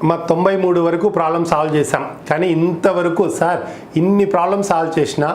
మా 93 వరకు problem solve చేసాం. కానీ ఇంతవరకు సార్ ఇన్ని ప్రాబ్లమ్ సాల్వ్ చేసినా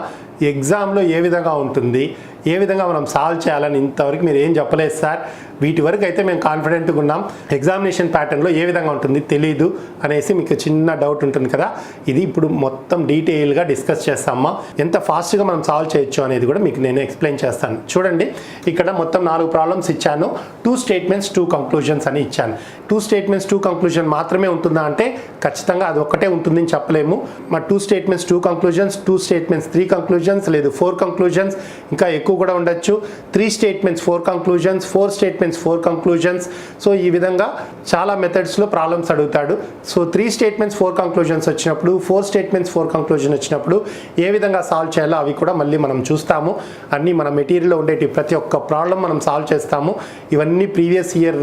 ఎగ్జామ్లో ఏ విధంగా ఉంటుంది, ఏ విధంగా మనం సాల్వ్ చేయాలని ఇంతవరకు మీరు ఏం చెప్పలేదు సార్. వీటి వరకు అయితే మేము కాన్ఫిడెంట్గా ఉన్నాం. ఎగ్జామినేషన్ ప్యాటర్న్లో ఏ విధంగా ఉంటుంది తెలీదు అనేసి మీకు చిన్న డౌట్ ఉంటుంది కదా. ఇది ఇప్పుడు మొత్తం డీటెయిల్గా డిస్కస్ చేస్తామా, ఎంత ఫాస్ట్గా మనం సాల్వ్ చేయొచ్చు అనేది కూడా మీకు నేను ఎక్స్ప్లెయిన్ చేస్తాను. చూడండి, ఇక్కడ మొత్తం 4 ప్రాబ్లమ్స్ ఇచ్చాను. 2 స్టేట్మెంట్స్ 2 కంక్లూజన్స్ అని ఇచ్చాను. 2 స్టేట్మెంట్స్ 2 కంక్లూజన్ మాత్రమే ఉంటుందా అంటే ఖచ్చితంగా అది ఒక్కటే ఉంటుందని చెప్పలేము. మా 2 స్టేట్మెంట్స్ 2 కంక్లూజన్స్, 2 స్టేట్మెంట్స్ 3 కంక్లూజన్స్, లేదు 4 కంక్లూజన్స్, ఇంకా ఎక్కువ కూడా ఉండొచ్చు. 3 statements 4 conclusions, 4 statements 4 conclusions. So ఈ విధంగా చాలా మెథడ్స్లో ప్రాబ్లమ్స్ అడుగుతాడు. సో 3 స్టేట్మెంట్స్ 4 కంక్లూజన్స్ వచ్చినప్పుడు, 4 స్టేట్మెంట్స్ 4 కంక్లూజన్ వచ్చినప్పుడు ఏ విధంగా సాల్వ్ చేయాలో అవి కూడా మళ్ళీ మనం చూస్తాము. అన్నీ మన మెటీరియల్లో ఉండేటి ప్రతి ఒక్క ప్రాబ్లం మనం సాల్వ్ చేస్తాము. ఇవన్నీ ప్రీవియస్ ఇయర్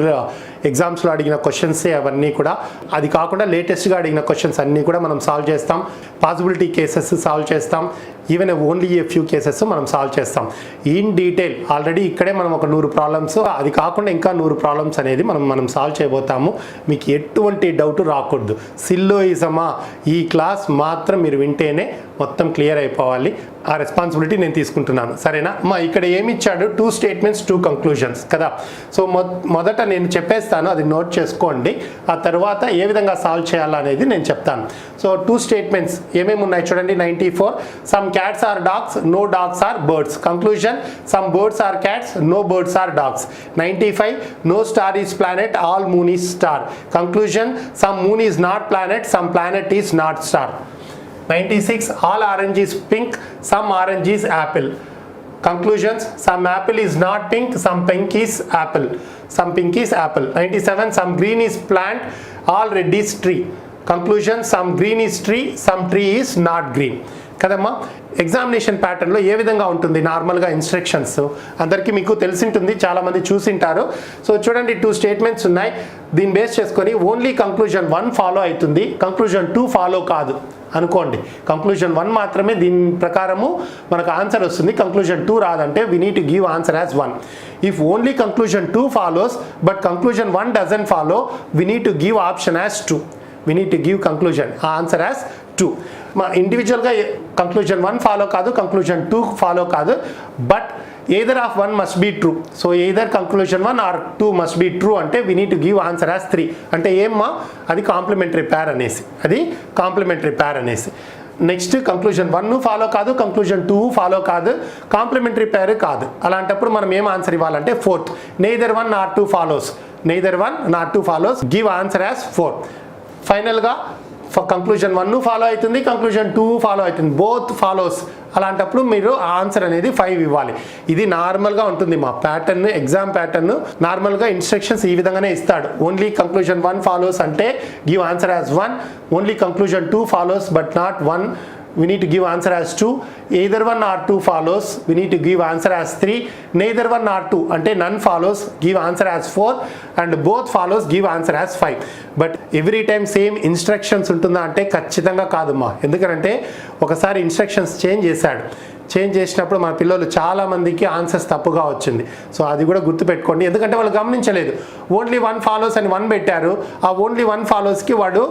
ఎగ్జామ్స్లో అడిగిన క్వశ్చన్సే అవన్నీ కూడా. అది కాకుండా లేటెస్ట్గా అడిగిన క్వశ్చన్స్ అన్నీ కూడా మనం సాల్వ్ చేస్తాం. పాసిబిలిటీ కేసెస్ సాల్వ్ చేస్తాం. Even only a few cases మనం సాల్వ్ చేస్తాం ఇన్ డీటెయిల్. ఆల్రెడీ ఇక్కడే మనం ఒక 100 ప్రాబ్లమ్స్, అది కాకుండా ఇంకా 100 ప్రాబ్లమ్స్ అనేది మనం సాల్వ్ చేయబోతాము. మీకు ఎటువంటి డౌట్ రాకూడదు. సిల్లోయిజమా ఈ క్లాస్ మాత్రం మీరు వింటేనే మొత్తం క్లియర్ అయిపోవాలి. ఆ రెస్పాన్సిబిలిటీ నేను తీసుకుంటున్నాను, సరేనా? ఇక్కడ ఏమి ఇచ్చాడు? 2 స్టేట్మెంట్స్ 2 కంక్లూజన్స్ కదా. సో మొదట నేను చెప్పేస్తాను, అది నోట్ చేసుకోండి. ఆ తర్వాత ఏ విధంగా సాల్వ్ చేయాలనేది నేను చెప్తాను. సో 2 స్టేట్మెంట్స్ ఏమేమి ఉన్నాయి చూడండి. 94 some cats are dogs, no dogs are birds. Conclusion some birds are cats, no birds are dogs. 95 no star is planet, all moon is star. Conclusion some moon is not planet, some planet is not star. 96 all orange is pink, some orange is apple. Conclusions some apple is not pink, some pink is apple, some pink is apple. 97 some green is plant, all red is tree. Conclusion some green is tree, some tree is not green. కదమ్మా, examination ప్యాటర్న్లో ఏ విధంగా ఉంటుంది నార్మల్గా instructions అందరికీ మీకు తెలిసింటుంది, చాలామంది చూసింటారు. So చూడండి, 2 statements ఉన్నాయి. దీన్ని బేస్ చేసుకొని ఓన్లీ కంక్లూజన్ 1 ఫాలో అవుతుంది, కంక్లూజన్ 2 ఫాలో కాదు అనుకోండి. కంక్లూజన్ 1 మాత్రమే దీని ప్రకారము మనకు ఆన్సర్ వస్తుంది. కంక్లూజన్ 2 రాదంటే we need to give answer as 1. If only conclusion 2 follows but conclusion 1 doesn't follow, we need to give option as 2. We need to give conclusion answer as 2. మా ఇండివిజువల్గా కంక్లూజన్ 1 ఫాలో కాదు, conclusion 2 follow కాదు, but either of 1 must be true. So either conclusion 1 or 2 must be true అంటే we need to give answer as 3. అంటే ఏమ్మా, అది complementary పేర్ అనేసి, అది కాంప్లిమెంటరీ పేర్ అనేసి. నెక్స్ట్ కంక్లూజన్ 1 ఫాలో కాదు, కంక్లూజన్ 2 ఫాలో కాదు, కాంప్లిమెంటరీ పేర్ కాదు. అలాంటప్పుడు మనం ఏం ఆన్సర్ ఇవ్వాలంటే 4th. Neither 1 nor 2 follows, neither 1 nor 2 follows, give answer as 4. ఫైనల్గా కంక్లూజన్ 1 ఫాలో అవుతుంది, కంక్లూజన్ 2 ఫాలో అవుతుంది, బోత్ ఫాలోస్. అలాంటప్పుడు మీరు ఆన్సర్ అనేది 5 ఇవ్వాలి. ఇది నార్మల్గా ఉంటుంది మా ప్యాటర్న్, ఎగ్జామ్ ప్యాటర్న్. నార్మల్గా ఇన్స్ట్రక్షన్స్ ఈ విధంగానే ఇస్తాడు. ఓన్లీ కంక్లూజన్ 1 ఫాలోస్ అంటే give answer as 1. Only conclusion 2 follows but not 1, we need to give answer as 2. either 1 or 2 follows, we need to give answer as 3. neither 1 or 2 అంటే none follows, give answer as 4, and both follows, give answer as 5. But every time same instructions ఉంటుందా అంటే ఖచ్చితంగా కాదమ్మా. ఎందుకంటే ఒకసారి instructions change చేశాడు. Change చేసినప్పుడు మన పిల్లలు చాలామందికి ఆన్సర్స్ తప్పుగా వచ్చింది. సో అది కూడా గుర్తుపెట్టుకోండి, ఎందుకంటే వాళ్ళు గమనించలేదు. ఓన్లీ 1 ఫాలోస్ అని 1 పెట్టారు. ఆ ఓన్లీ 1 ఫాలోస్కి వాడు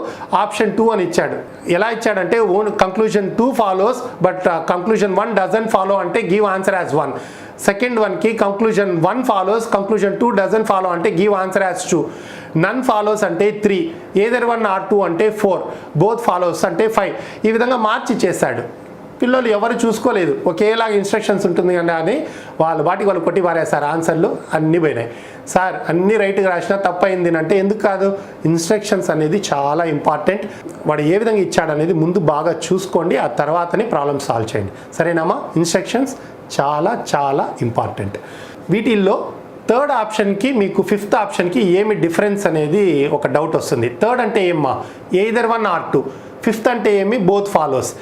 ఆప్షన్ 2 అని ఇచ్చాడు. ఎలా ఇచ్చాడంటే conclusion 2 follows but conclusion 1 doesn't follow అంటే గివ్ ఆన్సర్ యాజ్ 1. సెకండ్ 1కి conclusion 1 follows, conclusion 2 doesn't follow అంటే గివ్ ఆన్సర్ యాజ్ 2. నన్ ఫాలోస్ అంటే 3, either 1 or 2 అంటే 4, బోత్ ఫాలోస్ అంటే 5. ఈ విధంగా మార్చి చేశాడు. పిల్లలు ఎవరు చూసుకోలేదు, ఒకేలాగా ఇన్స్ట్రక్షన్స్ ఉంటుంది కదా అని వాళ్ళు కొట్టి పారేశారు. ఆన్సర్లు అన్నీ పోయినాయి. సార్ అన్నీ రైట్గా రాసినా తప్పైంది అంటే ఎందుకు కాదు? ఇన్స్ట్రక్షన్స్ అనేది చాలా ఇంపార్టెంట్. వాడు ఏ విధంగా ఇచ్చాడు అనేది ముందు బాగా చూసుకోండి, ఆ తర్వాతనే ప్రాబ్లమ్ సాల్వ్ చేయండి, సరేనామా? ఇన్స్ట్రక్షన్స్ చాలా చాలా ఇంపార్టెంట్. వీటిల్లో 3rd ఆప్షన్కి మీకు 5th ఆప్షన్కి ఏమి డిఫరెన్స్ అనేది ఒక డౌట్ వస్తుంది. 3rd అంటే ఏమ్మా? either 1 or 2. 5th అంటే ఏమి? Both follows.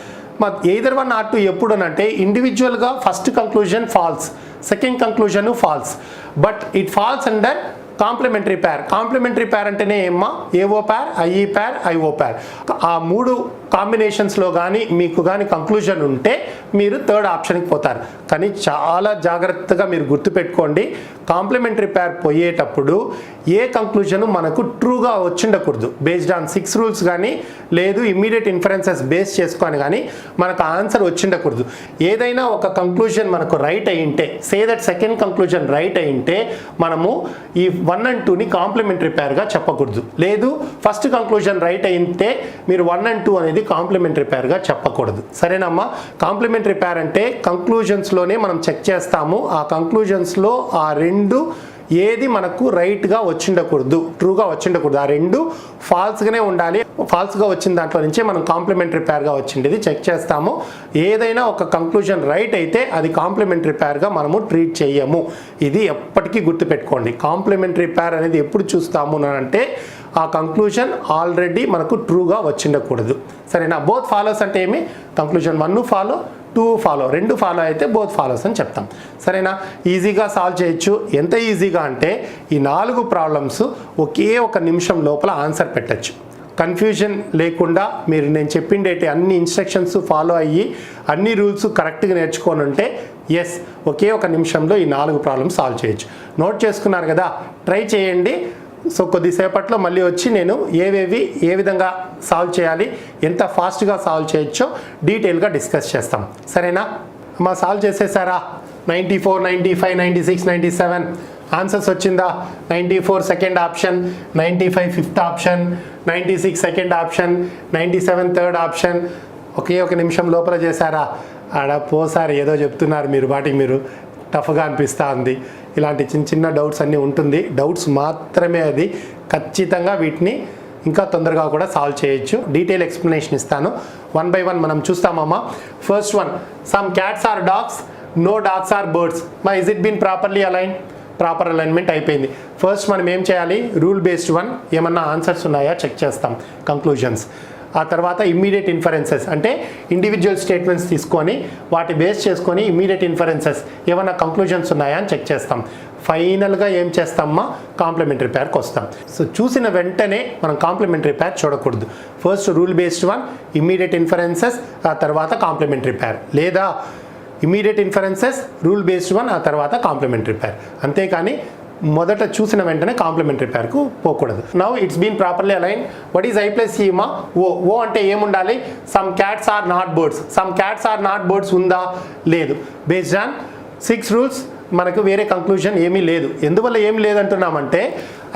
either 1 or 2 ఎప్పుడు అంటే ఇండివిజువల్గా first conclusion falls, second conclusion falls, but it falls under complementary pair. Complementary pair అంటేనే ఏమ్మా? A O pair, IE pair, IO pair. ఆ 3 కాంబినేషన్స్లో కానీ మీకు కానీ కంక్లూజన్ ఉంటే మీరు థర్డ్ ఆప్షన్కి పోతారు. కానీ చాలా జాగ్రత్తగా మీరు గుర్తుపెట్టుకోండి, కాంప్లిమెంటరీ పేర్ పోయేటప్పుడు ఏ కంక్లూజన్ మనకు ట్రూగా వచ్చిండకూడదు. బేస్డ్ ఆన్ 6 రూల్స్ కానీ లేదు ఇమ్మీడియట్ ఇన్ఫరెన్సెస్ బేస్ చేసుకొని కానీ మనకు ఆన్సర్ వచ్చిండకూడదు. ఏదైనా ఒక కంక్లూజన్ మనకు రైట్ అయింటే, say that second conclusion right అయింటే మనము ఈ 1 and 2ని కాంప్లిమెంటరీ పేర్గా చెప్పకూడదు. లేదు ఫస్ట్ కంక్లూజన్ రైట్ అయితే మీరు 1 and 2 అనేది కాంప్లిమెంటరీ పేర్గా చెప్పకూడదు. సరేనమ్మా? కాంప్లిమెంటరీ పేర్ అంటే కంక్లూజన్స్లోనే మనం చెక్ చేస్తాము. ఆ కంక్లూజన్స్లో ఆ రెండు ఏది మనకు రైట్గా వచ్చిండకూడదు, ట్రూగా వచ్చిండకూడదు. ఆ రెండు ఫాల్స్గానే ఉండాలి. ఫాల్స్గా వచ్చిన దాంట్లో నుంచే మనం కాంప్లిమెంటరీ పేర్గా వచ్చిండేది చెక్ చేస్తాము. ఏదైనా ఒక కంక్లూజన్ రైట్ అయితే అది కాంప్లిమెంటరీ పేర్గా మనము ట్రీట్ చేయము. ఇది ఎప్పటికీ గుర్తుపెట్టుకోండి. కాంప్లిమెంటరీ పేర్ అనేది ఎప్పుడు చూస్తాము అంటే ఆ కంక్లూజన్ ఆల్రెడీ మనకు ట్రూగా వచ్చిండకూడదు. సరేనా? బోత్ ఫాలోస్ అంటే ఏమి? కంక్లూజన్ 1 ఫాలో, 2 ఫాలో, 2 ఫాలో అయితే బోత్ ఫాలోస్ అని చెప్తాం. సరేనా? ఈజీగా సాల్వ్ చేయొచ్చు. ఎంత ఈజీగా అంటే ఈ 4 ప్రాబ్లమ్స్ ఒకే ఒక నిమిషం లోపల ఆన్సర్ పెట్టచ్చు. కన్ఫ్యూజన్ లేకుండా మీరు నేను చెప్పిండేటి అన్ని ఇన్స్ట్రక్షన్స్ ఫాలో అయ్యి అన్ని రూల్స్ కరెక్ట్గా నేర్చుకొని ఉంటే ఎస్ ఒకే ఒక నిమిషంలో ఈ 4 ప్రాబ్లమ్స్ సాల్వ్ చేయొచ్చు. నోట్ చేసుకున్నారు కదా? ట్రై చేయండి. సో కొద్దిసేపట్లో మళ్ళీ వచ్చి నేను ఏ విధంగా సాల్వ్ చేయాలి, ఎంత ఫాస్ట్గా సాల్వ్ చేయొచ్చో డీటెయిల్గా డిస్కస్ చేస్తాం. సరేనా? మా సాల్వ్ చేసేసారా? 94, 95, 96, 97 ఆన్సర్స్ వచ్చిందా? 94 second option, 95 fifth option, 96 second option, 97 third option. ఒకే ఒక నిమిషం లోపల చేశారా? ఆడ పోసారి ఏదో చెప్తున్నారు మీరు, వాటికి మీరు టఫ్గా అనిపిస్తూ ఉంది. ఇలాంటి చిన్న చిన్న డౌట్స్ అన్నీ ఉంటుంది. డౌట్స్ మాత్రమే అది. ఖచ్చితంగా వీటిని ఇంకా తొందరగా కూడా సాల్వ్ చేయొచ్చు. డీటెయిల్ ఎక్స్ప్లెనేషన్ ఇస్తాను. 1 by 1 మనం చూస్తామమ్మా. First one, some cats are dogs, no dogs are birds. మా is it been properly align? Proper alignment అయిపోయింది. ఫస్ట్ మనం ఏం చేయాలి? రూల్ బేస్డ్ 1 ఏమన్నా ఆన్సర్స్ ఉన్నాయా చెక్ చేస్తాం, కంక్లూజన్స్. ఆ తర్వాత ఇమ్మీడియట్ ఇన్ఫరెన్సెస్ అంటే ఇండివిజువల్ స్టేట్మెంట్స్ తీసుకొని వాటి బేస్ చేసుకొని ఇమ్మీడియట్ ఇన్ఫరెన్సెస్ ఏమైనా కంక్లూజన్స్ ఉన్నాయా అని చెక్ చేస్తాం. ఫైనల్గా ఏం చేస్తామా? కాంప్లిమెంటరీ పేర్కి వస్తాం. సో చూసిన వెంటనే మనం కాంప్లిమెంటరీ పేర్ చూడకూడదు. First rule based 1, immediate inferences, ఆ తర్వాత కాంప్లిమెంటరీ పేర్. లేదా ఇమ్మీడియట్ ఇన్ఫరెన్సెస్, రూల్ బేస్డ్ 1, ఆ తర్వాత కాంప్లిమెంటరీ పేర్. అంతేకాని మొదట చూసిన వెంటనే కాంప్లిమెంటరీ పేర్కు పోకూడదు. Now it's been properly align. What is I plus E మా? ఓ అంటే ఏముండాలి? Some cats are not birds. Some cats are not birds ఉందా? లేదు. బేస్డ్ ఆన్ 6 రూల్స్ మనకు వేరే కంక్లూజన్ ఏమీ లేదు. ఎందువల్ల ఏమి లేదంటున్నామంటే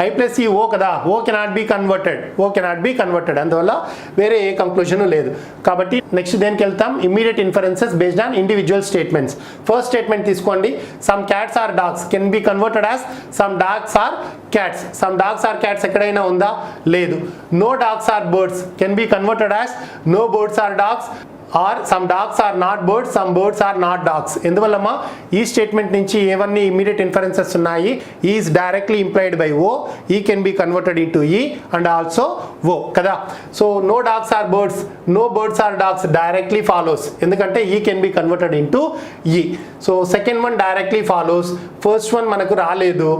ఐ ప్లస్ ఈ ఓ కదా, ఓ కెనాట్ బీ కన్వర్టెడ్. అందువల్ల వేరే ఏ కంక్లూజన్ లేదు. కాబట్టి నెక్స్ట్ దేనికి వెళ్తాం? Immediate inferences based on individual statements. First statement తీసుకోండి. Some cats are dogs can be converted as some dogs are cats. Some dogs are cats ఎక్కడైనా ఉందా? లేదు. No dogs are birds can be converted as no birds are dogs. Or some dogs are not birds, some birds are not dogs. ఎందువల్లమ్మా? ఈ statement నుంచి ఏవన్నీ immediate inferences ఉన్నాయి? Is directly implied by O, E can be converted into E and also O కదా. So no dogs are birds, no birds are dogs directly follows, ఎందుకంటే E can be converted into E. So second one directly follows. First one మనకు రాలేదు.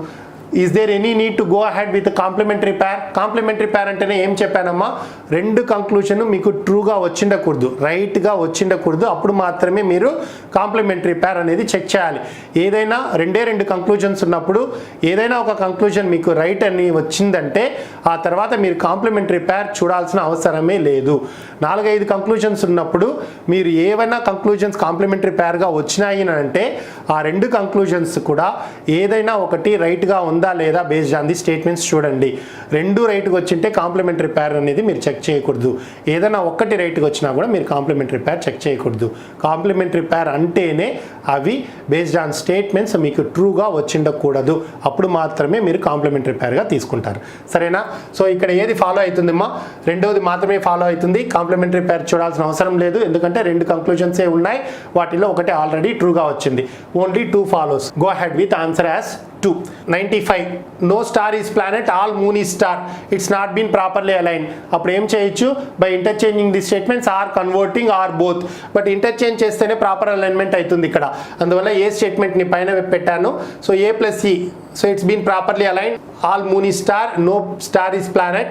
Is there any need to go ahead with complementary pair? Complementary pair అంటేనే ఏం చెప్పానమ్మా? 2 conclusion మీకు ట్రూగా వచ్చిండకూడదు, రైట్గా వచ్చిండకూడదు. అప్పుడు మాత్రమే మీరు complementary పేర్ అనేది చెక్ చేయాలి. ఏదైనా 2 కంక్లూజన్స్ ఉన్నప్పుడు ఏదైనా ఒక కంక్లూజన్ మీకు రైట్ అని వచ్చిందంటే ఆ తర్వాత మీరు కాంప్లిమెంటరీ పేర్ చూడాల్సిన అవసరమే లేదు. 4-5 కంక్లూజన్స్ ఉన్నప్పుడు మీరు ఏవైనా కంక్లూజన్స్ కాంప్లిమెంటరీ పేర్గా వచ్చినాయి అంటే ఆ 2 కంక్లూజన్స్ కూడా ఏదైనా ఒకటి రైట్గా ఉందా లేదా బేస్డ్ ఆన్ ది స్టేట్మెంట్స్ చూడండి. 2 రైట్గా వచ్చింటే కాంప్లిమెంటరీ పేర్ అనేది మీరు చెక్ చేయకూడదు. ఏదైనా ఒక్కటి రైట్గా వచ్చినా కూడా మీరు కాంప్లిమెంటరీ పేర్ చెక్ చేయకూడదు. కాంప్లిమెంటరీ పేర్ అంటేనే అవి బేస్డ్ ఆన్ స్టేట్మెంట్స్ మీకు ట్రూగా వచ్చిండకూడదు. అప్పుడు మాత్రమే మీరు కాంప్లిమెంటరీ పేర్గా తీసుకుంటారు. సరేనా? సో ఇక్కడ ఏది ఫాలో అవుతుందమ్మా? రెండోది మాత్రమే ఫాలో అవుతుంది. కాంప్లిమెంటరీ పేర్ చూడాల్సిన అవసరం లేదు, ఎందుకంటే 2 కంక్లూజన్సే ఉన్నాయి. వాటిలో ఒకటి ఆల్రెడీ ట్రూగా వచ్చింది. Only 2 follows. Go ahead with answer as 2. 95, no star is planet, all moon is star. It's not been properly aligned. అప్పుడు ఏం చేయొచ్చు? By interchanging the statements or converting or both. But interchange చేస్తేనే proper alignment అవుతుంది ఇక్కడ. అందువల్ల A స్టేట్మెంట్ని పైన పెట్టాను. So A plus E. So it's been properly align. All moon is star, no star is planet.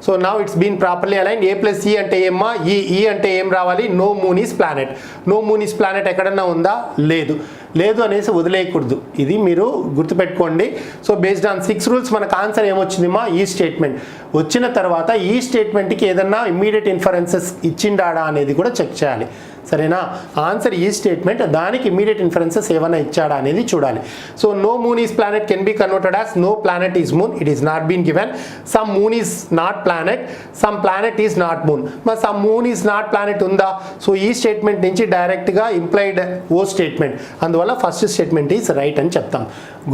So now it's been properly align. A plus E అంటే ఏమ్మా, E అంటే ఏం రావాలి, no moon is planet. No moon is planet ఎక్కడన్నా ఉందా, లేదు. లేదు అనేసి వదిలేయకూడదు, ఇది మీరు గుర్తుపెట్టుకోండి. సో బేస్డ్ ఆన్ 6 రూల్స్ మనకు ఆన్సర్ ఏమొచ్చిందిమా, ఈ స్టేట్మెంట్. వచ్చిన తర్వాత ఈ స్టేట్మెంట్కి ఏదన్నా ఇమ్మీడియట్ ఇన్ఫరెన్సెస్ ఇచ్చిండాడా అనేది కూడా చెక్ చేయాలి, సరేనా. ఆన్సర్ ఈ స్టేట్మెంట్, దానికి ఇమ్మీడియట్ ఇన్ఫరెన్సెస్ ఏమైనా ఇచ్చాడా అనేది చూడాలి. So no moon is planet can be converted as no planet is moon, it is not been given. Some moon is not planet, some planet is not moon. మరి some moon is not planet ఉందా, so ఈ statement నుంచి డైరెక్ట్గా implied O statement, అందువల్ల first statement is right అని చెప్తాం.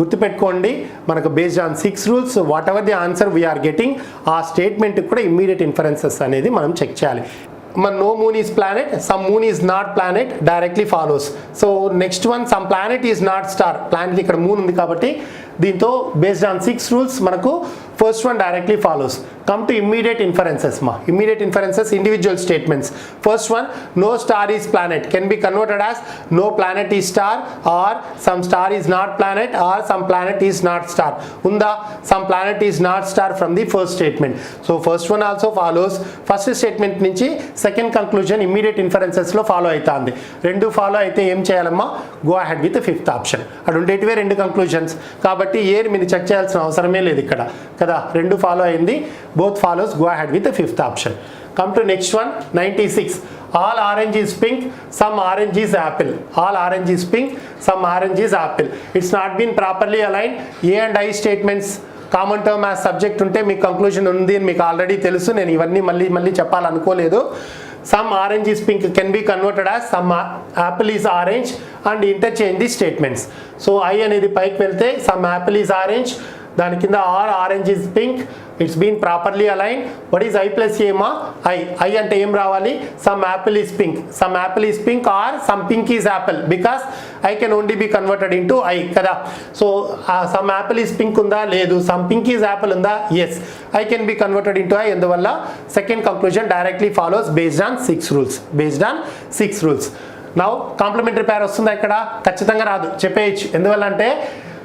గుర్తుపెట్టుకోండి, మనకు based on 6 rules whatever the answer we are getting, ఆ స్టేట్మెంట్కి కూడా ఇమ్మీడియట్ ఇన్ఫరెన్సెస్ అనేది మనం చెక్ చేయాలి. మన no moon is planet, some moon is not planet directly follows. So next one, some planet is not star. Planet ఇక్కడ moon ఉంది కాబట్టి దీంతో బేస్డ్ ఆన్ 6 రూల్స్ మనకు first one directly follows. Come to immediate inferences మా. Immediate inferences individual statements. First one, no star is planet can be converted as no planet is star, or some star is not planet, or some planet is not star. ఉందా, some planet is not star from the first statement. So first one also follows. First statement నుంచి second conclusion immediate ఇన్ఫరెన్సెస్లో follow అవుతుంది. రెండు follow అయితే ఏం చేయాలమ్మా, go ahead with fifth option. అటు ఉండేటివే రెండు కంక్లూజన్స్ కాబట్టి ఏర్ మీరు చెక్ చేయాల్సిన అవసరమే లేదు ఇక్కడ కదా, రెండు ఫాలో అయింది. Both follows, go ahead with fifth option. Come to next one, 96. All orange is pink, some orange is apple. All orange is pink, some orange is apple. It's not been properly aligned. A and I statements common term as subject ఉంటే మీకు conclusion ఉంది అని మీకు already తెలుసు, నేను ఇవన్నీ మళ్ళీ చెప్పాలనుకోలేదు. Some orange is pink can be converted as some apple is orange and interchange the statements. So I అనేది పైకి వెళ్తే సమ్ యాపిల్ ఈజ్ ఆరెంజ్, దాని కింద or orange is pink, it's been properly align. What is I plus ఏమా, I అంటే ఏం రావాలి, some apple is pink, some apple is pink or some pink is apple, because I can only be converted into I కదా. So some apple is pink ఉందా, లేదు. Some pink is apple ఉందా, yes. I can be converted into I, అందువల్ల second conclusion directly follows based on 6 rules. Based on 6 rules. Now complementary pair వస్తుందా ఇక్కడ, ఖచ్చితంగా రాదు, చెప్పేయచ్చు. ఎందువల్ల అంటే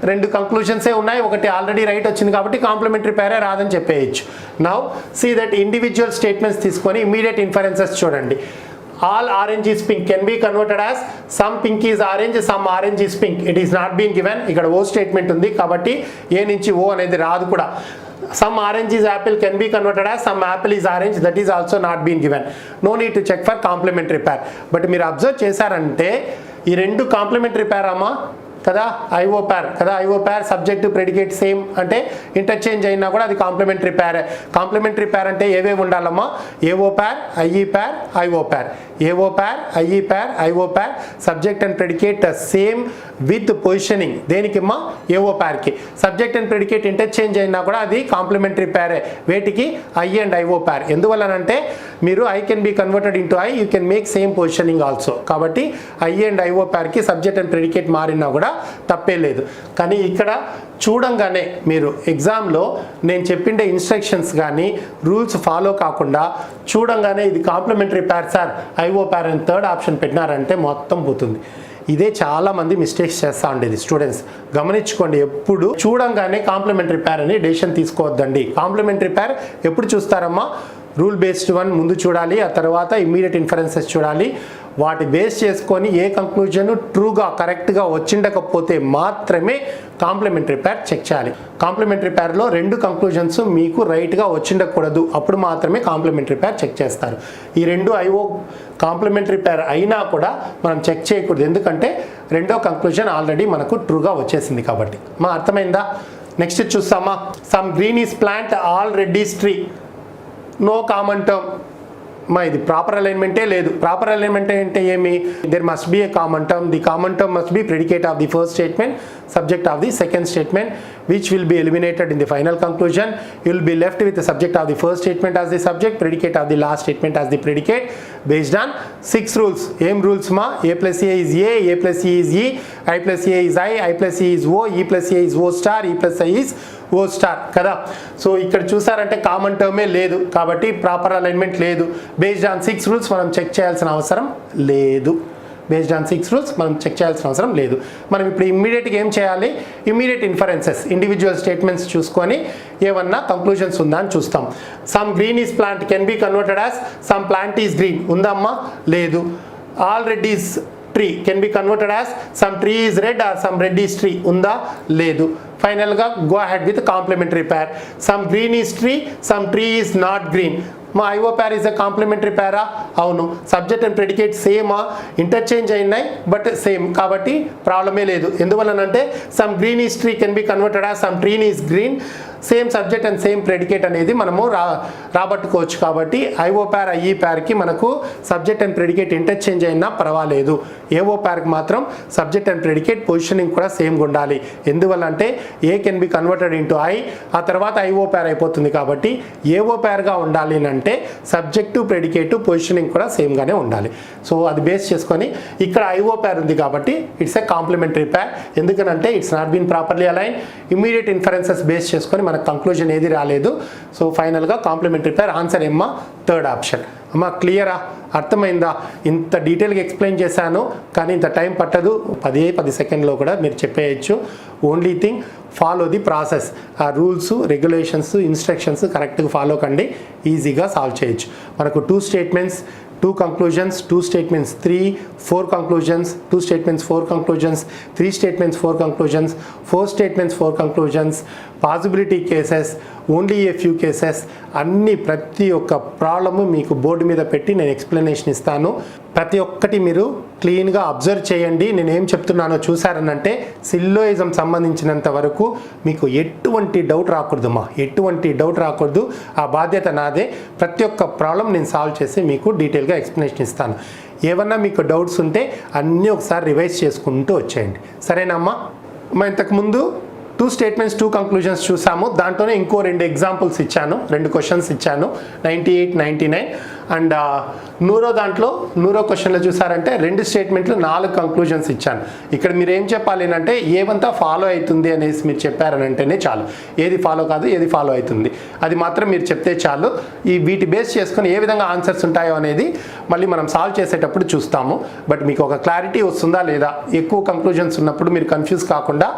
రెండు కంక్లూషన్సే ఉన్నాయి, ఒకటి ఆల్రెడీ రైట్ వచ్చింది కాబట్టి కాంప్లిమెంటరీ పేరే రాదని చెప్పేయచ్చు. Now see that individual statements తీసుకొని ఇమీడియట్ ఇన్ఫరెన్సెస్ చూడండి. All orange is pink can be converted as some pink is orange, some orange is pink. It is not been given, ఇక్కడ O statement ఉంది కాబట్టి ఏ నుంచి ఓ అనేది రాదు కూడా. Some orange is apple can be converted as some apple is orange, that is also not been given. No need to check for complementary pair. But మీరు observe చేశారంటే ఈ రెండు కాంప్లిమెంటరీ పేర్ అమ్మా కదా, ఐఓ పేర్ కదా. IO pair subject predicate same అంటే interchange అయినా కూడా అది కాంప్లిమెంటరీ పేరే. కాంప్లిమెంటరీ పేర్ అంటే ఏవేవి ఉండాలమ్మా, AO pair, IE pair, IO pair. AO pair, IE pair, IO pair, subject and predicate same with positioning. దేనికిమ్మా, ఏఓ పేర్కి. సబ్జెక్ట్ అండ్ ప్రెడికేట్ ఇంటర్చేంజ్ అయినా కూడా అది కాంప్లిమెంటరీ పేరే. వేటికి, ఐ అండ్ ఐఓ పేర్. ఎందువల్లనంటే మీరు I can be converted into I, you can make same positioning also. కాబట్టి ఐ అండ్ ఐఓ పేర్కి సబ్జెక్ట్ అండ్ ప్రెడికేట్ మారినా కూడా తప్పే లేదు. కానీ ఇక్కడ చూడంగానే మీరు ఎగ్జామ్లో నేను చెప్పిండే ఇన్స్ట్రక్షన్స్ కానీ రూల్స్ ఫాలో కాకుండా చూడంగానే ఇది కాంప్లిమెంటరీ పేర్ సార్, ఐఓ పేర్ అని థర్డ్ ఆప్షన్ పెట్టినారంటే మొత్తం పోతుంది. ఇదే చాలా మంది మిస్టేక్స్ చేస్తూ ఉండేది స్టూడెంట్స్. గమనించుకోండి, ఎప్పుడు చూడంగానే కాంప్లిమెంటరీ పేర్ అని డెసిషన్ తీసుకోవద్దండి. కాంప్లిమెంటరీ పేర్ ఎప్పుడు చూస్తారమ్మా, రూల్ బేస్డ్ వన్ ముందు చూడాలి, ఆ తర్వాత ఇమ్మీడియట్ ఇన్ఫరెన్సెస్ చూడాలి. వాటి బేస్ చేసుకొని ఏ కంక్లూజన్ ట్రూగా కరెక్ట్గా వచ్చిండకపోతే మాత్రమే కాంప్లిమెంటరీ పేర్ చెక్ చేయాలి. కాంప్లిమెంటరీ పేర్లో రెండు కంక్లూజన్స్ మీకు రైట్గా వచ్చిండకూడదు, అప్పుడు మాత్రమే కాంప్లిమెంటరీ పేర్ చెక్ చేస్తారు. ఈ రెండు ఐఓ కాంప్లిమెంటరీ పేర్ అయినా కూడా మనం చెక్ చేయకూడదు, ఎందుకంటే రెండో కంక్లూజన్ ఆల్రెడీ మనకు ట్రూగా వచ్చేసింది కాబట్టి. మా అర్థమైందా? నెక్స్ట్ చూస్తామా. Some green is plant, all red is tree. No common term. మా ఇది ప్రాపర్ అలైన్మెంటే లేదు. ప్రాపర్ అలైన్మెంట్ అంటే ఏమి, there must be a common term. The common term must be predicate of the first statement, subject of the second statement, which will be eliminated in the final conclusion. You will be left with the subject of the first statement as the subject, predicate of the last statement as the predicate, based on 6 rules. Aim rules ma, a plus a is a plus e is e, I plus a is I plus e is o, e plus a is o star, e plus I is O star కదా. So ఇక్కడ చూసారంటే common టర్మే లేదు కాబట్టి proper alignment లేదు. Based on 6 rules మనం check చేయాల్సిన అవసరం లేదు. బేస్డ్ ఆన్ 6 రూల్స్ మనం చెక్ చేయాల్సిన అవసరం లేదు. మనం ఇప్పుడు ఇమ్మీడియట్గా ఏం చేయాలి, ఇమ్మీడియట్ ఇన్ఫరెన్సెస్ ఇండివిజువల్ స్టేట్మెంట్స్ చూసుకొని ఏమన్నా కంక్లూజన్స్ ఉందా అని చూస్తాం. Some green is plant can be converted as some plant is green ఉందమ్మా, లేదు. All red is tree can be converted as some tree is red or some red is tree ఉందా, లేదు. ఫైనల్గా go ahead with complementary pair. Some green is tree, some tree is not green. మా IO pair is a complementary పేరా? అవును. Subject and predicate సేమా, interchange అయినాయి but same, కాబట్టి ప్రాబ్లమే లేదు. ఎందువలనంటే some green is tree can be converted as some tree is green, same subject and same predicate అనేది మనము రాబట్టుకోవచ్చు. కాబట్టి ఐఓ పేర్ ఐఈ పేర్కి మనకు సబ్జెక్ట్ అండ్ ప్రెడికేట్ ఇంటర్చేంజ్ అయినా పర్వాలేదు. ఏఓ పేర్కి మాత్రం సబ్జెక్ట్ అండ్ ప్రెడికేట్ పొజిషనింగ్ కూడా సేమ్గా ఉండాలి. ఎందువల్ల అంటే ఏ can be converted into I, ఆ తర్వాత ఐఓ పేర్ అయిపోతుంది. కాబట్టి ఏఓ పేర్గా ఉండాలి అంటే సబ్జెక్టు ప్రెడికేటు పొజిషనింగ్ కూడా సేమ్గానే ఉండాలి. సో అది బేస్ చేసుకొని ఇక్కడ ఐఓ పేర్ ఉంది కాబట్టి ఇట్స్ ఎ కాంప్లిమెంటరీ పేర్. ఎందుకనంటే it's not been properly align. Immediate inferences base చేసుకొని మనకు కంక్లూజన్ ఏది రాలేదు. సో ఫైనల్గా కాంప్లిమెంటరీ పేర్ ఆన్సర్ ఏమ్మా, థర్డ్ ఆప్షన్. అమ్మా క్లియరా, అర్థమైందా? ఇంత డీటెయిల్గా ఎక్స్ప్లెయిన్ చేశాను కానీ ఇంత టైం పట్టదు, 10 సెకండ్లో కూడా మీరు చెప్పేయచ్చు. Only thing follow the process. ఆ రూల్స్ రెగ్యులేషన్స్ ఇన్స్ట్రక్షన్స్ కరెక్ట్గా ఫాలో కండి, ఈజీగా సాల్వ్ చేయొచ్చు. మనకు 2 statements 2 conclusions, 2 statements 3, 4 conclusions, 2 statements 4 conclusions, 3 statements 4 conclusions, 4 statements 4 conclusions, possibility cases, only a few cases. అన్ని ప్రతి ఒక్క ప్రాబ్లము మీకు బోర్డు మీద పెట్టి నేను ఎక్స్ప్లెనేషన్ ఇస్తాను. ప్రతి ఒక్కటి మీరు క్లీన్గా అబ్జర్వ్ చేయండి. నేను ఏం చెప్తున్నానో చూసారనంటే సిల్లోయిజం సంబంధించినంత వరకు మీకు ఎటువంటి డౌట్ రాకూడదమ్మా, ఎటువంటి డౌట్ రాకూడదు. ఆ బాధ్యత నాదే. ప్రతి ఒక్క ప్రాబ్లం నేను సాల్వ్ చేసి మీకు డీటెయిల్గా ఎక్స్ప్లెనేషన్ ఇస్తాను. ఏమన్నా మీకు డౌట్స్ ఉంటే అన్నీ ఒకసారి రివైజ్ చేసుకుంటూ వచ్చేయండి, సరేనమ్మా? ఇంతకుముందు 2 statements 2 conclusions చూసాము. దాంట్లోనే ఇంకో 2 ఎగ్జాంపుల్స్ ఇచ్చాను, 2 క్వశ్చన్స్ ఇచ్చాను, 98, 99. అండ్ దాంట్లో క్వశ్చన్లో చూసారంటే 2 స్టేట్మెంట్లు 4 కంక్లూజన్స్ ఇచ్చాను. ఇక్కడ మీరు ఏం చెప్పాలి అంటే ఏవంతా ఫాలో అవుతుంది అనేసి మీరు చెప్పారనంటేనే చాలు. ఏది ఫాలో కాదు, ఏది ఫాలో అవుతుంది అది మాత్రం మీరు చెప్తే చాలు. వీటి బేస్ చేసుకొని ఏ విధంగా ఆన్సర్స్ ఉంటాయో అనేది మళ్ళీ మనం సాల్వ్ చేసేటప్పుడు చూస్తాము. బట్ మీకు ఒక క్లారిటీ వస్తుందా లేదా, ఎక్కువ కంక్లూజన్స్ ఉన్నప్పుడు మీరు కన్ఫ్యూజ్ కాకుండా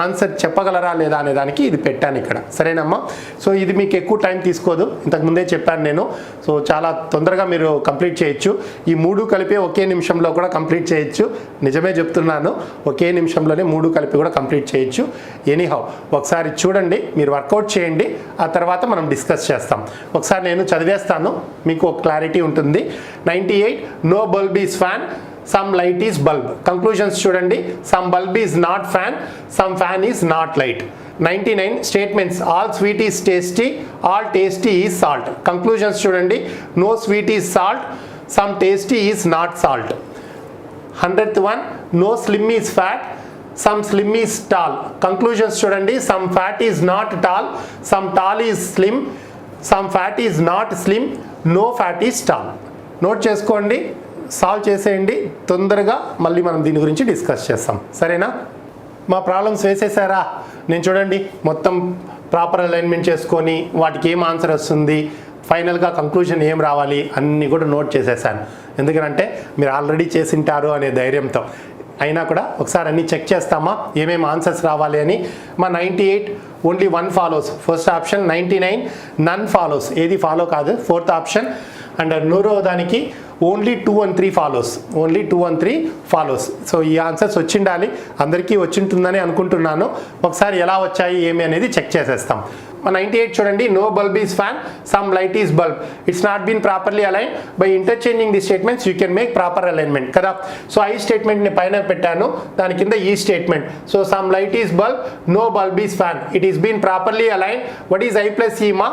ఆన్సర్ చెప్పగలరా లేదా అనే దానికి ఇది పెట్టాను ఇక్కడ, సరేనమ్మా? సో ఇది మీకు ఎక్కువ టైం తీసుకోదు, ఇంతకుముందే చెప్పాను నేను. సో చాలా తొందరగా మీరు కంప్లీట్ చేయొచ్చు. ఈ 3 కలిపి ఒకే నిమిషంలో కూడా కంప్లీట్ చేయొచ్చు. నిజమే చెప్తున్నాను, ఒకే నిమిషంలోనే 3 కలిపి కూడా కంప్లీట్ చేయొచ్చు. ఎనీహౌ ఒకసారి చూడండి, మీరు వర్కౌట్ చేయండి, ఆ తర్వాత మనం డిస్కస్ చేస్తాం. ఒకసారి నేను చదివేస్తాను, మీకు ఒక క్లారిటీ ఉంటుంది. 98 no bulb is fan, some light is bulb. Conclusions చూడండి, some bulb is not fan, some fan is not light. 99 statements all sweet is tasty, all tasty is salt. Conclusions చూడండి, no sweet is salt, some tasty is not salt. 100th one, no slim is fat, some slim is tall. Conclusions చూడండి, some fat is not tall, some tall is slim, some fat is not slim, no fat is tall. Note చేసుకోండి, solve చేసేయండి తొందరగా, మళ్ళీ మనం దీని గురించి discuss చేస్తాం, సరేనా? మా ప్రాబ్లమ్స్ వేసేసారా? నేను చూడండి మొత్తం ప్రాపర్ అలైన్మెంట్ చేసుకొని వాటికి ఏం ఆన్సర్ వస్తుంది, ఫైనల్గా కంక్లూజన్ ఏం రావాలి అన్నీ కూడా నోట్ చేసేసాను. ఎందుకంటే మీరు ఆల్రెడీ చేసింటారు అనే ధైర్యంతో. అయినా కూడా ఒకసారి అన్నీ చెక్ చేస్తామా ఏమేమి ఆన్సర్స్ రావాలి అని. మా 98 ఓన్లీ 1 ఫాలోస్, ఫస్ట్ ఆప్షన్. 99 నన్ ఫాలోస్, ఏది ఫాలో కాదు, 4th ఆప్షన్. అండ్ దానికి only 2 and 3 follows, only 2 and 3 follows. So ఈ ఆన్సర్స్ వచ్చిండాలి, అందరికీ వచ్చింటుందని అనుకుంటున్నాను. ఒకసారి ఎలా వచ్చాయి ఏమి అనేది చెక్ చేసేస్తాం. 98 చూడండి, no bulb is fan, some light is bulb. It's not been properly align, by interchanging the statements you can make proper alignment కదా. సో ఐ స్టేట్మెంట్ని పైన పెట్టాను, దాని కింద ఈ statement. So some light is bulb, no bulb is fan, it is been properly align. What is I plus ఈమా?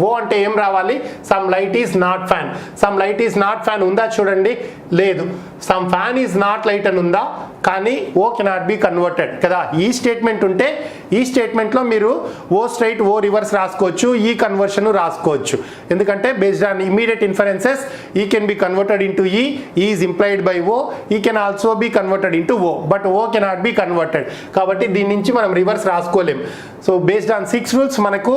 O అంటే ఏం రావాలి? Some light is not fan. Some light is not fan ఉందా చూడండి, లేదు. Some fan is not light అని ఉందా, కానీ ఓ కెనాట్ బి కన్వర్టెడ్ కదా. ఈ స్టేట్మెంట్ ఉంటే ఈ స్టేట్మెంట్లో మీరు ఓ స్ట్రైట్ ఓ రివర్స్ రాసుకోవచ్చు, ఈ కన్వర్షన్ రాసుకోవచ్చు. ఎందుకంటే based on immediate inferences E can be converted into E is implied by O, E can also be converted into O, but O cannot be converted. కాబట్టి దీని నుంచి మనం రివర్స్ రాసుకోలేం. So based on 6 rules మనకు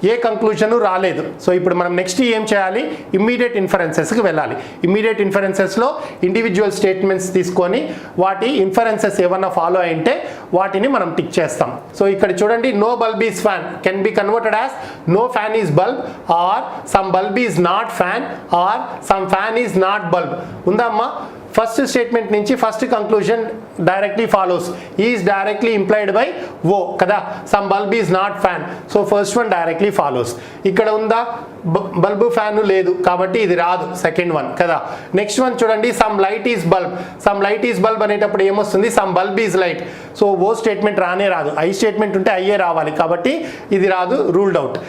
ఏ conclusion రాలేదు. So ఇప్పుడు మనం నెక్స్ట్ ఏం చేయాలి, ఇమ్మీడియట్ ఇన్ఫరెన్సెస్కి వెళ్ళాలి. ఇమ్మీడియట్ ఇన్ఫరెన్సెస్లో ఇండివిజువల్ స్టేట్మెంట్స్ తీసుకొని వాటి ఇన్ఫరెన్సెస్ ఏమన్నా ఫాలో అయింటే వాటిని మనం టిక్ చేస్తాం. సో ఇక్కడ చూడండి, no bulb is fan can be converted as no fan is bulb, or some bulb is not fan, or some fan is not bulb. ఉందమ్మా, first statement నుంచి first conclusion directly follows, is directly implied by O కదా, some bulb is not fan, so first one directly follows. ఇక్కడ ఉందా, bulb fan లేదు కాబట్టి ఇది రాదు, second one కదా. నెక్స్ట్ వన్ చూడండి, some light is bulb, some light is bulb అనేటప్పుడు ఏమొస్తుంది, some bulb is light, so O statement రానే రాదు, ఐ స్టేట్మెంట్ ఉంటే అయ్యే రావాలి కాబట్టి ఇది రాదు, రూల్డ్ అవుట్.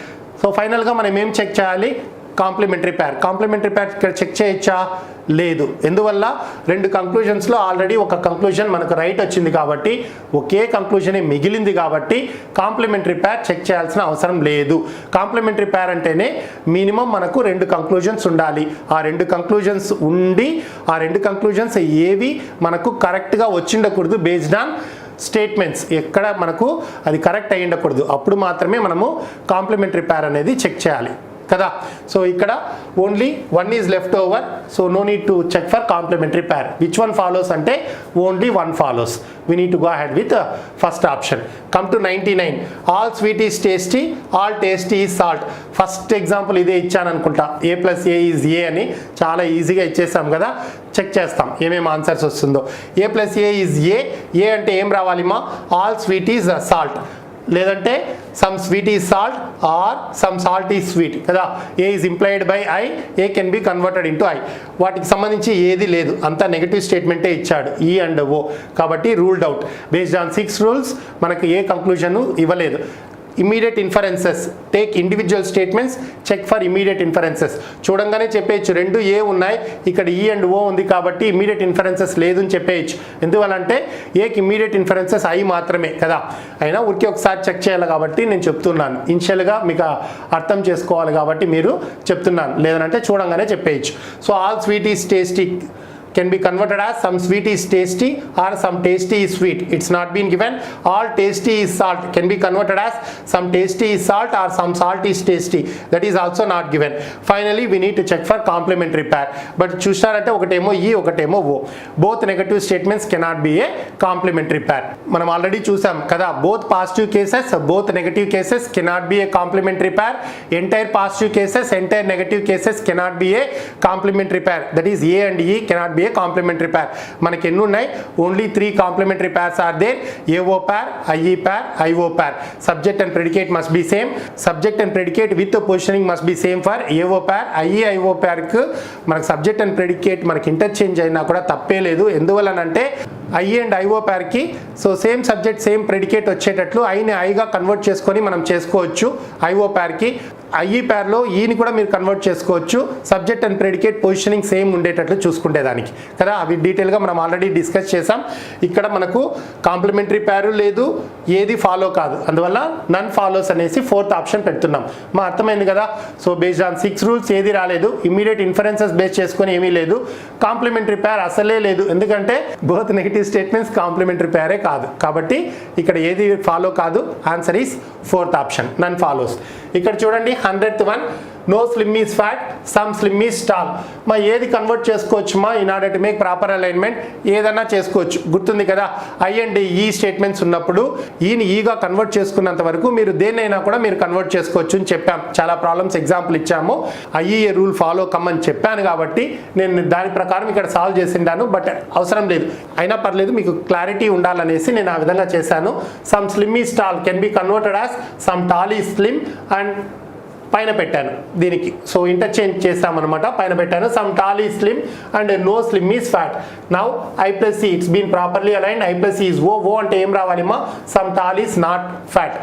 సో ఫైనల్గా మనం ఏం చెక్ చేయాలి, కాంప్లిమెంటరీ పేర్. కాంప్లిమెంటరీ పేర్ ఇక్కడ చెక్ చేయొచ్చా, లేదు. ఎందువల్ల, రెండు కంక్లూజన్స్లో ఆల్రెడీ ఒక కంక్లూజన్ మనకు రైట్ వచ్చింది కాబట్టి, ఒకే కంక్లూజనే మిగిలింది కాబట్టి కాంప్లిమెంటరీ పేర్ చెక్ చేయాల్సిన అవసరం లేదు. కాంప్లిమెంటరీ పేర్ అంటేనే మినిమం మనకు రెండు కంక్లూజన్స్ ఉండాలి. ఆ రెండు కంక్లూజన్స్ ఉండి ఆ రెండు కంక్లూజన్స్ ఏవి మనకు కరెక్ట్గా వచ్చిండకూడదు, బేస్డ్ ఆన్ స్టేట్మెంట్స్ ఎక్కడ మనకు అది కరెక్ట్ అయ్యి ఉండకూడదు, అప్పుడు మాత్రమే మనము కాంప్లిమెంటరీ పేర్ అనేది చెక్ చేయాలి కదా. సో ఇక్కడ only one is left over, so no need to check for complementary pair. Which one follows అంటే only one follows, we need to go ahead with first option. Come to 99, all sweet is tasty, all tasty is salt. First example ఇదే ఇచ్చాను అనుకుంటా, ఏ plus A is a అని చాలా ఈజీగా ఇచ్చేసాం కదా. Check చేస్తాం ఏమేమి ఆన్సర్స్ వస్తుందో. ఏ ప్లస్ ఏ ఈజ్ ఏ అంటే ఏం రావాలి మా, ఆల్ స్వీట్ ఈజ్ సాల్ట్, లేదంటే some sweet is salt or some salt is sweet కదా. A is implied by I, A can be converted into I. వాటికి సంబంధించి ఏది లేదు, అంతా నెగటివ్ స్టేట్మెంటే ఇచ్చాడు, ఈ అండ్ ఓ, కాబట్టి ruled out. Based on 6 rules మనకు ఏ కంక్లూజన్ ఇవ్వలేదు. Immediate inferences, take individual statements, check for immediate inferences. చూడంగానే చెప్పేయచ్చు రెండు ఏ ఉన్నాయి, ఇక్కడ ఈ అండ్ ఓ ఉంది కాబట్టి ఇమ్మీడియట్ ఇన్ఫరెన్సెస్ లేదు అని చెప్పేయచ్చు. ఎందువల్లంటే ఏకి ఇమ్మీడియట్ ఇన్ఫరెన్సెస్ ఐ మాత్రమే కదా. అయినా ఊరికే ఒకసారి చెక్ చేయాలి కాబట్టి నేను చెప్తున్నాను, ఇనిషియల్గా మీకు అర్థం చేసుకోవాలి కాబట్టి మీరు చెప్తున్నాను, లేదంటే చూడంగానే చెప్పేయచ్చు. So all sweet is tasty can be converted as some sweet is tasty or some tasty is sweet. It's not been given. All tasty is salt can be converted as some tasty is salt or some salt is tasty. That is also not given. Finally, we need to check for complementary pair. But చూసారంటే ఒకటేమో ఈ ఒకటేమో ఓ. Both negative statements cannot be a complementary pair. మనం already చూసాం కదా, both positive cases, both negative cases cannot be a complementary pair. Entire positive cases, entire negative cases cannot be a complementary pair. That is A and E cannot be a complementary pair. మనకి ఎన్ని ఉన్నాయి, only 3 complementary pairs are there. AO pair, IE pair, IO pair. Subject and predicate must be same. Subject and predicate with positioning must be same for AO pair. IE IO pair కు మనకి subject and predicate మనకి interchange అయినా కూడా తప్పే లేదు. ఎందువల్లనంటే I and IO పేర్కి so same subject same predicate వచ్చేటట్లు ఐని ఐగా కన్వర్ట్ చేసుకొని మనం చేసుకోవచ్చు. ఐఓ పేర్కి ఐఈ పేర్లో ఈని కూడా మీరు కన్వర్ట్ చేసుకోవచ్చు, subject and predicate positioning same ఉండేటట్లు చూసుకుంటే దానికి కదా. అవి డీటెయిల్గా మనం ఆల్రెడీ డిస్కస్ చేసాం. ఇక్కడ మనకు కాంప్లిమెంటరీ పేరు లేదు, ఏది ఫాలో కాదు, అందువల్ల నన్ ఫాలోస్ అనేసి 4th ఆప్షన్ పెడుతున్నాం. మా అర్థమైంది కదా. సో బేస్డ్ ఆన్ 6 రూల్స్ ఏది రాలేదు, ఇమ్మీడియట్ ఇన్ఫరెన్సెస్ బేస్ చేసుకొని ఏమీ లేదు, కాంప్లిమెంటరీ పేర్ అసలే లేదు, ఎందుకంటే బోత్ నెగిటివ్ స్టేట్మెంట్స్ కాంప్లిమెంటరీ పేరే కాదు కాబట్టి ఇక్కడ ఏది ఫాలో కాదు. Answer is 4th option, none follows. ఇక్కడ చూడండి 100th one, no slim is fat, some slim is tall. మా ఏది కన్వర్ట్ చేసుకోవచ్చు మా in order to make proper alignment, ఏదన్నా చేసుకోవచ్చు. గుర్తుంది కదా, ఐ అండ్ ఈ స్టేట్మెంట్స్ ఉన్నప్పుడు ఈని ఈగా కన్వర్ట్ చేసుకున్నంత వరకు మీరు దేన్నైనా కూడా మీరు కన్వర్ట్ చేసుకోవచ్చు అని చెప్పాం. చాలా ప్రాబ్లమ్స్ ఎగ్జాంపుల్ ఇచ్చాము, ఐఈఏ రూల్ ఫాలో కమ్మని చెప్పాను కాబట్టి నేను దాని ప్రకారం ఇక్కడ సాల్వ్ చేసిండాను. బట్ అవసరం లేదు, అయినా పర్లేదు, మీకు క్లారిటీ ఉండాలనేసి నేను ఆ విధంగా చేశాను. Some slim is tall can be converted as some tall is slim and పైన పెట్టాను దీనికి, సో ఇంటర్చేంజ్ చేస్తామన్నమాట. పైన పెట్టాను some tall is slim and no slim is fat. Now I plus E it's been properly aligned, I plus E is O, O అంటే ఏం రావాలి మా, some tall is not fat.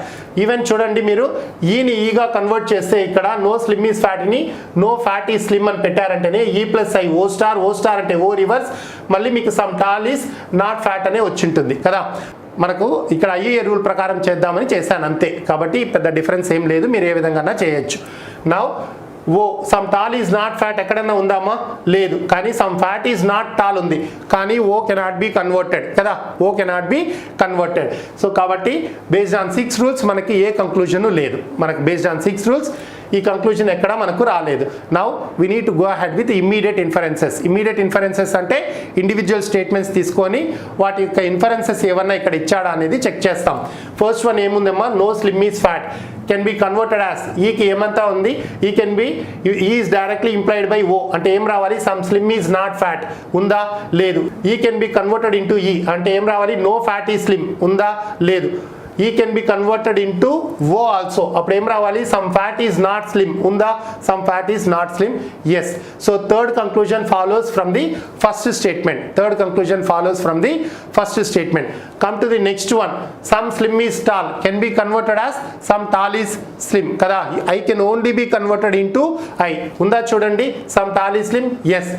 Even చూడండి మీరు ఈని ఈగా కన్వర్ట్ చేస్తే ఇక్కడ నో స్లిమ్ ఈజ్ ఫ్యాట్ని నో ఫ్యాట్ ఈజ్ స్లిమ్ అని పెట్టారంటేనే E plus I O star, O star అంటే ఓ రివర్స్, మళ్ళీ మీకు some tall is not fat అనే వచ్చింటుంది కదా. మనకు ఇక్కడ ఐఏ రూల్ ప్రకారం చేద్దామని చేశాను అంతే, కాబట్టి పెద్ద డిఫరెన్స్ ఏం లేదు, మీరు ఏ విధంగా చేయొచ్చు. Now O some tall is not fat ఎక్కడన్నా ఉందామా లేదు, కానీ some fat is not tall ఉంది, కానీ ఓ కెనాట్ బి కన్వర్టెడ్ కదా, O cannot be converted. So కాబట్టి బేస్డ్ ఆన్ 6 రూల్స్ మనకి ఏ కంక్లూజన్ లేదు, మనకి బేస్డ్ ఆన్ 6 రూల్స్ ఈ కంక్లూజన్ ఎక్కడ మనకు రాలేదు. Now we need to go ahead with immediate inferences. Immediate inferences అంటే ఇండివిజువల్ స్టేట్మెంట్స్ తీసుకొని వాటి యొక్క ఇన్ఫరెన్సెస్ ఏమన్నా ఇక్కడ ఇచ్చాడా అనేది చెక్ చేస్తాం. ఫస్ట్ వన్ ఏముందమ్మా, no slim is fat can be converted as, ఈకి ఏమంతా ఉంది, E can be is directly implied by O అంటే ఏం రావాలి, some slim is not fat ఉందా లేదు. E can be converted into ఈ అంటే ఏం రావాలి, నో ఫ్యాట్ ఈ స్లిమ్ ఉందా లేదు. E can be converted into O also అప్పుడు ఏం రావాలి, some fat is not slim ఉందా, some fat is not slim yes. So third conclusion follows from the first statement, third conclusion follows from the first statement. Come to the next one, some slim is tall can be converted as some tall is slim కదా, I can only be converted into I ఉందా చూడండి, some tall is slim ఎస్.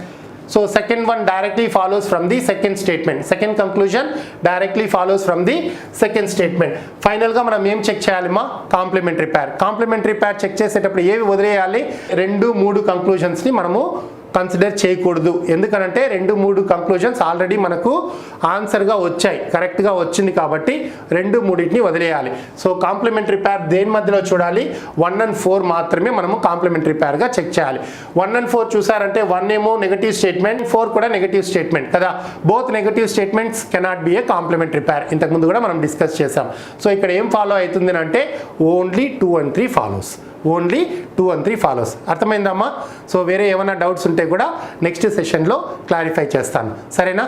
So second one directly follows from the second statement. Second conclusion directly follows from the second statement. Final గా మనం ఏం check చేయాలి మా, complementary pair. Complementary పేర్ check చేసేటప్పుడు ఏవి వదిలేయాలి, 2-3 కంక్లూజన్స్ ని మనము కన్సిడర్ చేయకూడదు. ఎందుకనంటే 2-3 కంక్లూజన్స్ ఆల్రెడీ మనకు ఆన్సర్గా వచ్చాయి, కరెక్ట్గా వచ్చింది కాబట్టి 2-3ని వదిలేయాలి. సో కాంప్లిమెంటరీ పేర్ దేని మధ్యలో చూడాలి, 1 and 4 మాత్రమే మనము కాంప్లిమెంటరీ పేర్గా చెక్ చేయాలి. 1 and 4 చూసారంటే 1 ఏమో నెగటివ్ స్టేట్మెంట్, 4 కూడా నెగటివ్ స్టేట్మెంట్ కదా, both negative statements cannot be a complementary pair. ఇంతకుముందు కూడా మనం డిస్కస్ చేసాం. సో ఇక్కడ ఏం ఫాలో అవుతుంది అంటే only 2 and 3 follows, only 2 and 3 follows. అర్థమైందమ్మా? సో వేరే ఏమైనా డౌట్స్ ఉంటే కూడా నెక్స్ట్ సెషన్లో క్లారిఫై చేస్తాను, సరేనా?